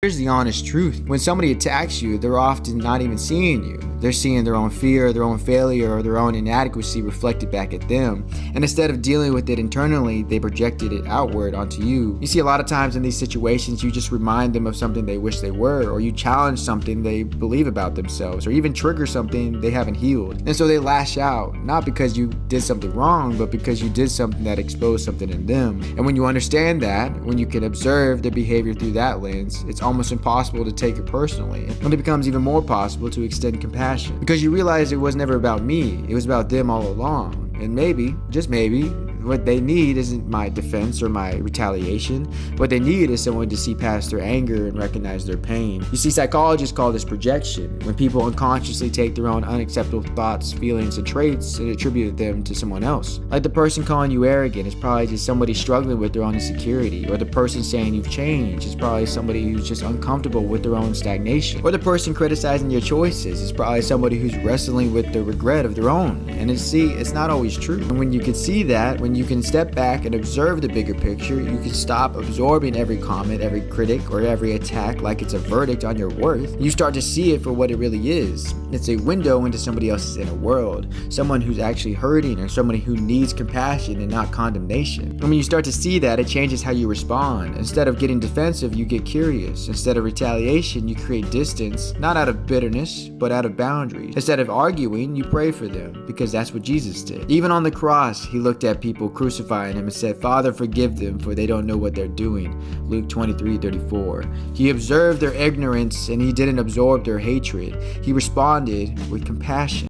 Here's the honest truth. When somebody attacks you, they're often not even seeing you. They're seeing their own fear, their own failure, or their own inadequacy reflected back at them. And instead of dealing with it internally, they projected it outward onto you. You see, a lot of times in these situations, you just remind them of something they wish they were, or you challenge something they believe about themselves, or even trigger something they haven't healed. And so they lash out, not because you did something wrong, but because you did something that exposed something in them. And when you understand that, when you can observe their behavior through that lens, it's almost impossible to take it personally. And it becomes even more possible to extend compassion, because you realize it was never about me, it was about them all along. And maybe, just maybe, what they need isn't my defense or my retaliation. What they need is someone to see past their anger and recognize their pain. You see, psychologists call this projection, when people unconsciously take their own unacceptable thoughts, feelings, and traits and attribute them to someone else. Like the person calling you arrogant is probably just somebody struggling with their own insecurity, or the person saying you've changed is probably somebody who's just uncomfortable with their own stagnation, or the person criticizing your choices is probably somebody who's wrestling with the regret of their own. And it's not always true. And when you can see that, when you can step back and observe the bigger picture, you can stop absorbing every comment, every critic, or every attack like it's a verdict on your worth. You start to see it for what it really is. It's a window into somebody else's inner world, someone who's actually hurting, or somebody who needs compassion and not condemnation. And when you start to see that, it changes how you respond. Instead of getting defensive, you get curious. Instead of retaliation, you create distance, not out of bitterness, but out of boundaries. Instead of arguing, you pray for them, because that's what Jesus did. Even on the cross, he looked at people crucifying him and said, "Father, forgive them, for they don't know what they're doing." Luke 23:34. He observed their ignorance, and he didn't absorb their hatred. He responded with compassion.